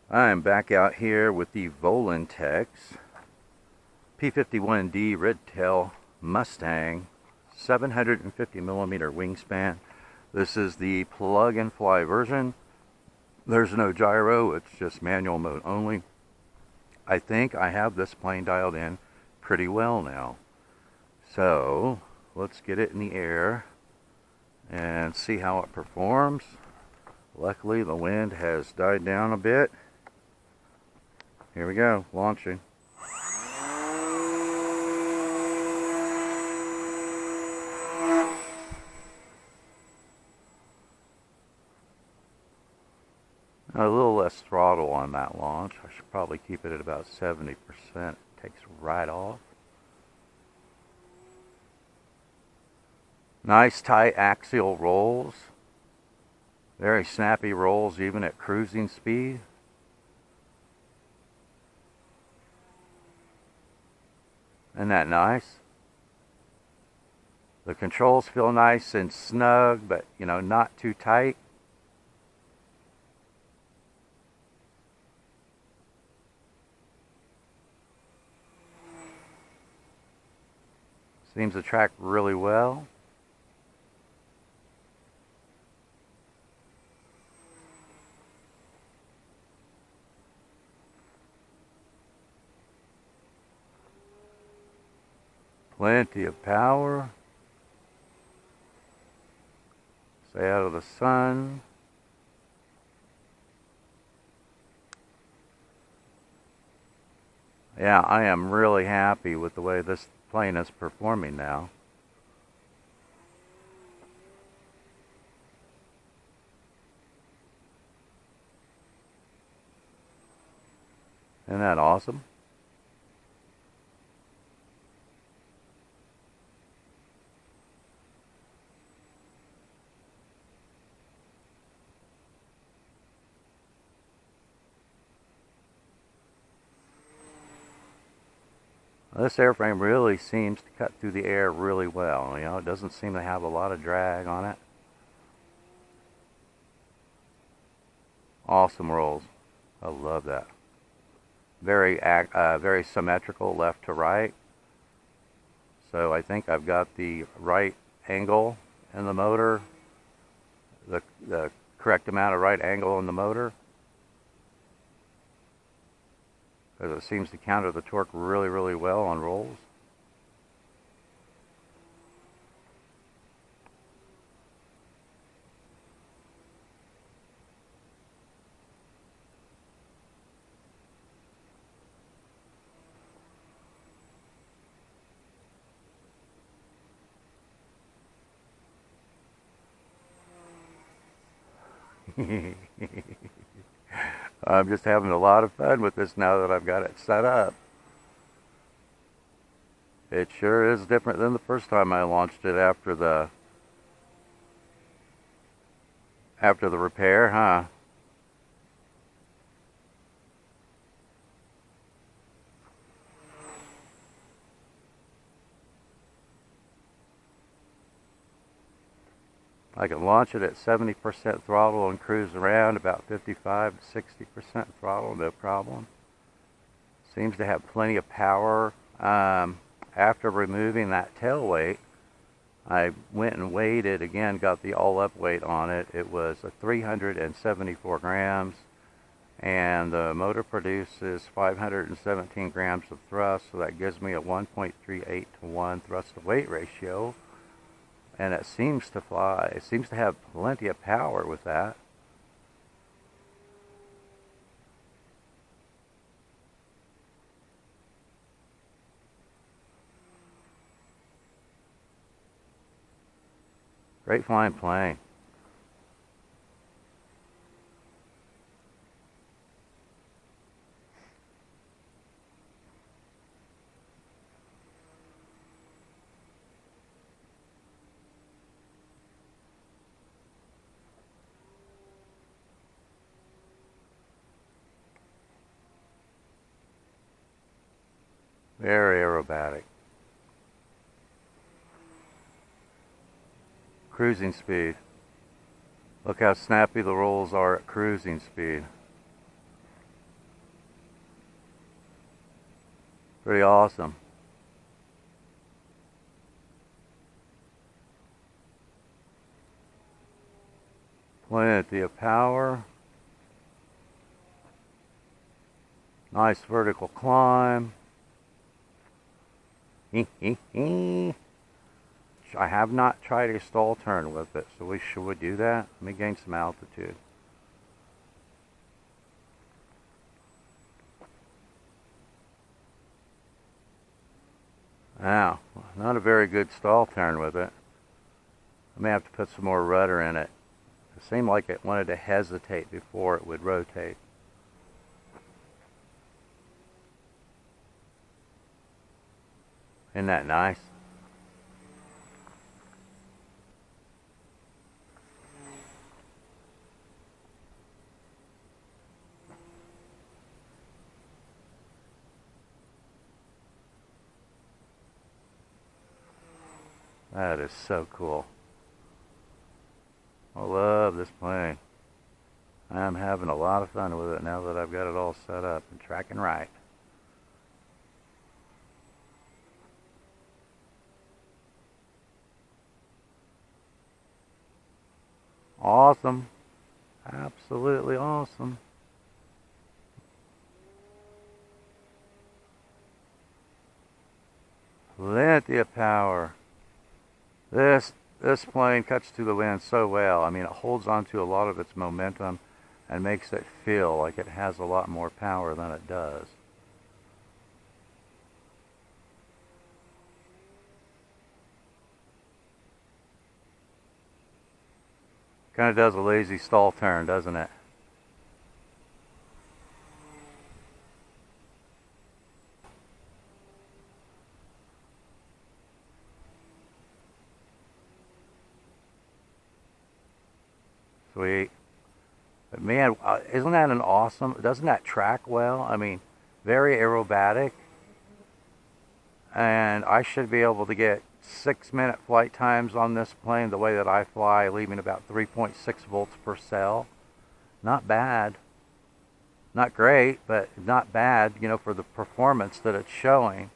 I'm back out here with the Volantex P51D Red Tail Mustang 750mm Wingspan. This is the plug-and-fly version. There's no gyro, it's just manual mode only. I think I have this plane dialed in pretty well now. So let's get it in the air and see how it performs. Luckily the wind has died down a bit. Here we go, launching. A little less throttle on that launch. I should probably keep it at about 70%. It takes right off. Nice tight axial rolls. Very snappy rolls even at cruising speed. Isn't that nice? The controls feel nice and snug, but not too tight. Seems to track really well. Plenty of power. Stay out of the sun. Yeah, I am really happy with the way this plane is performing now. Isn't that awesome? This airframe really seems to cut through the air really well. It doesn't seem to have a lot of drag on it. Awesome rolls. I love that. Very symmetrical left to right. So I think I've got the right angle in the motor, the correct amount of right angle in the motor, because it seems to counter the torque really, really well on rolls. I'm just having a lot of fun with this now that I've got it set up. It sure is different than the first time I launched it after the repair, huh? I can launch it at 70% throttle and cruise around about 55 to 60% throttle, no problem. Seems to have plenty of power. After removing that tail weight, I went and weighed it again, got the all-up weight on it. It was 374 grams, and the motor produces 517 grams of thrust, so that gives me a 1.38 to 1 thrust-to-weight ratio. And it seems to fly. It seems to have plenty of power with that. Great flying plane. Very aerobatic. Cruising speed. Look how snappy the rolls are at cruising speed. Pretty awesome. Plenty of power. Nice vertical climb. I have not tried a stall turn with it, so we should do that. Let me gain some altitude. Now, not a very good stall turn with it. I may have to put some more rudder in it. It seemed like it wanted to hesitate before it would rotate. Isn't that nice? That is so cool. I love this plane. I'm having a lot of fun with it now that I've got it all set up and tracking right. Awesome. Absolutely awesome. Plenty of power. This plane cuts through the wind so well. I mean, it holds on to a lot of its momentum and makes it feel like it has a lot more power than it does. Kind of does a lazy stall turn, doesn't it? Sweet. But man, isn't that an awesome, doesn't that track well? I mean, very aerobatic. And I should be able to get 6-minute flight times on this plane the way that I fly, leaving about 3.6 volts per cell. Not bad. Not great, but not bad, you know, for the performance that it's showing.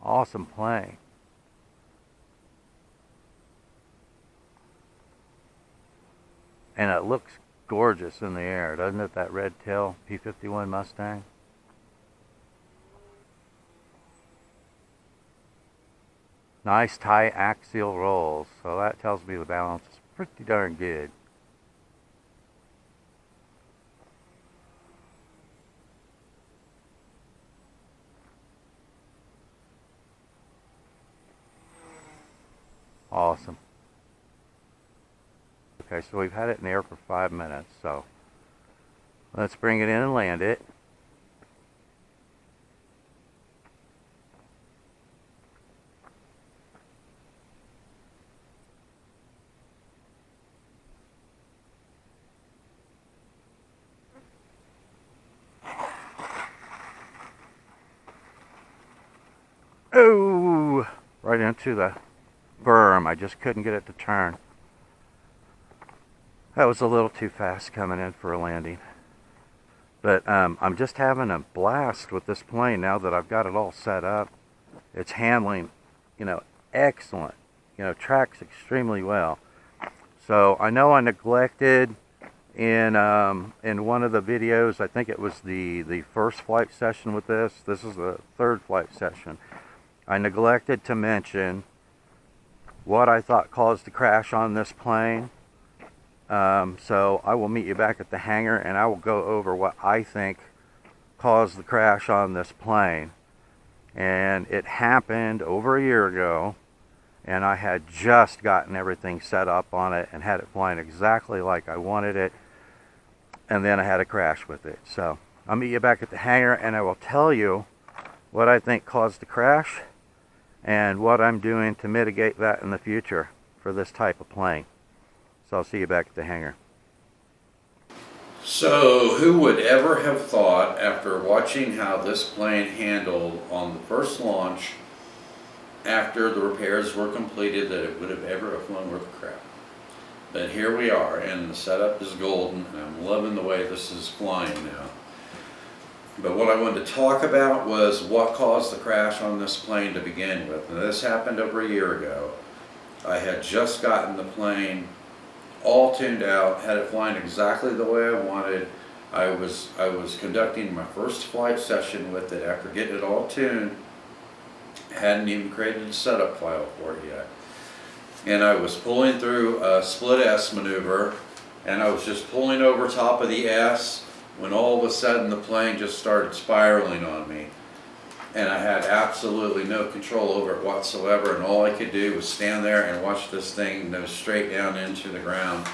Awesome plane. And it looks gorgeous in the air, doesn't it? That red tail P51 Mustang. Nice tight axial rolls, so that tells me the balance is pretty darn good. Awesome. Okay, so we've had it in the air for 5 minutes, so let's bring it in and land it. Oh, right into the berm. I just couldn't get it to turn. That was a little too fast coming in for a landing. But I'm just having a blast with this plane now that I've got it all set up. It's handling, you know, excellent. You know, tracks extremely well. So I know I neglected in one of the videos, I think it was the first flight session with this. This is the third flight session. I neglected to mention what I thought caused the crash on this plane. So I will meet you back at the hangar and I will go over what I think caused the crash on this plane. And it happened over a year ago, and I had just gotten everything set up on it and had it flying exactly like I wanted it, and then I had a crash with it. So I'll meet you back at the hangar and I will tell you what I think caused the crash and what I'm doing to mitigate that in the future for this type of plane. So I'll see you back at the hangar. So who would ever have thought, after watching how this plane handled on the first launch after the repairs were completed, that it would have ever flown worth a crap. But here we are, and the setup is golden, and I'm loving the way this is flying now. But what I wanted to talk about was what caused the crash on this plane to begin with. And this happened over a year ago. I had just gotten the plane all tuned out, had it flying exactly the way I wanted. I was conducting my first flight session with it after getting it all tuned. Hadn't even created a setup file for it yet. And I was pulling through a split S maneuver, and I was just pulling over top of the S when all of a sudden the plane just started spiraling on me. And I had absolutely no control over it whatsoever, and all I could do was stand there and watch this thing nose straight down into the ground.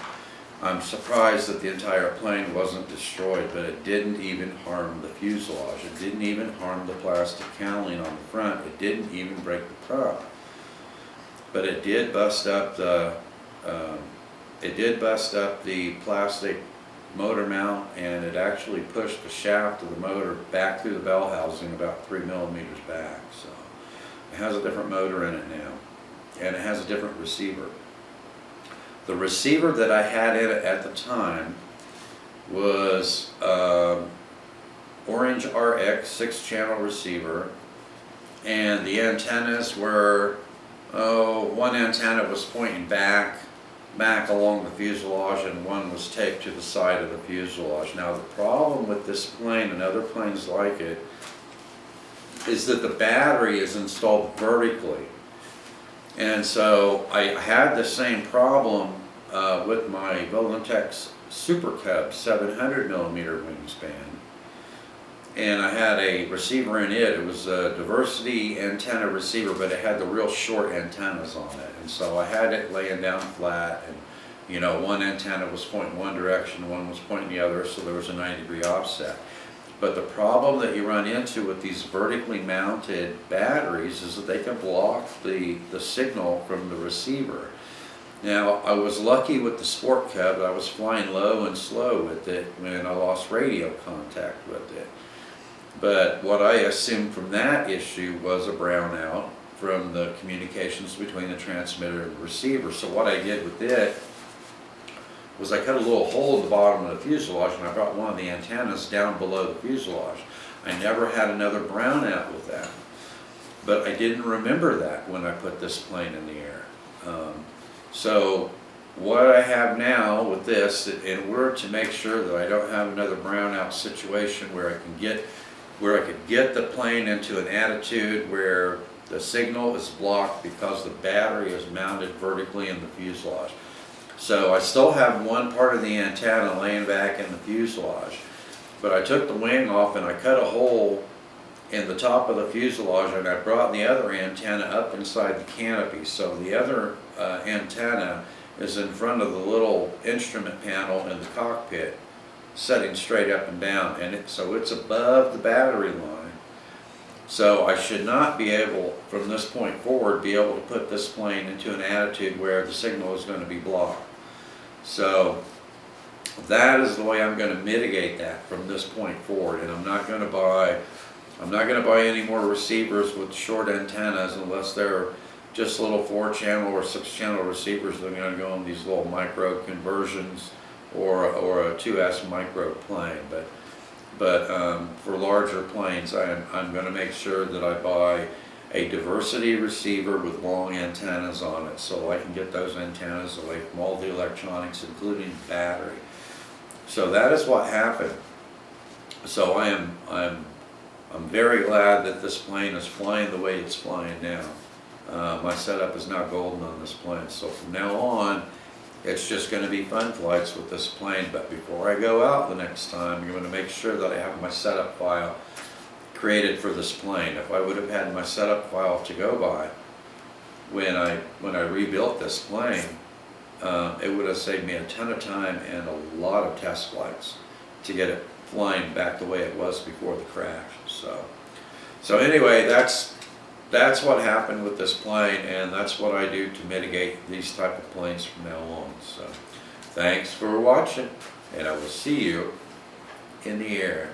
I'm surprised that the entire plane wasn't destroyed, but it didn't even harm the fuselage. It didn't even harm the plastic cowling on the front. It didn't even break the prop. But it did bust up the plastic motor mount, and it actually pushed the shaft of the motor back through the bell housing about 3 millimeters back. So it has a different motor in it now, and it has a different receiver. The receiver that I had in it at the time was Orange RX 6-channel receiver, and the antennas were, one antenna was pointing back along the fuselage, and one was taped to the side of the fuselage. Now the problem with this plane and other planes like it is that the battery is installed vertically. And so I had the same problem with my Volantex Super Cub 750mm Wingspan. And I had a receiver in it. It was a diversity antenna receiver, but it had the real short antennas on it. And so I had it laying down flat, and you know, one antenna was pointing one direction, one was pointing the other, so there was a 90-degree offset. But the problem that you run into with these vertically mounted batteries is that they can block the signal from the receiver. Now, I was lucky with the Sport Cub. I was flying low and slow with it when I lost radio contact with it. But what I assumed from that issue was a brownout from the communications between the transmitter and the receiver. So what I did with it was I cut a little hole in the bottom of the fuselage, and I brought one of the antennas down below the fuselage. I never had another brownout with that. But I didn't remember that when I put this plane in the air. So what I have now with this, in order to make sure that I don't have another brownout situation where I could get the plane into an attitude where the signal is blocked because the battery is mounted vertically in the fuselage. So I still have one part of the antenna laying back in the fuselage, but I took the wing off and I cut a hole in the top of the fuselage, and I brought the other antenna up inside the canopy. So the other antenna is in front of the little instrument panel in the cockpit, setting straight up and down, and so it's above the battery line. So I should not be able, from this point forward, be able to put this plane into an attitude where the signal is going to be blocked. So that is the way I'm going to mitigate that from this point forward. And I'm not going to buy any more receivers with short antennas unless they're just little 4-channel or 6-channel receivers. They're going to go on these little micro conversions or a 2S micro plane. But for larger planes, I'm going to make sure that I buy a diversity receiver with long antennas on it, so I can get those antennas away from all the electronics, including the battery. So that is what happened. So I'm very glad that this plane is flying the way it's flying now. My setup is now golden on this plane, so from now on, it's just going to be fun flights with this plane. But before I go out the next time, I'm going to make sure that I have my setup file created for this plane. If I would have had my setup file to go by when I rebuilt this plane, it would have saved me a ton of time and a lot of test flights to get it flying back the way it was before the crash. So anyway, that's what happened with this plane, and that's what I do to mitigate these type of planes from now on. So thanks for watching, and I will see you in the air.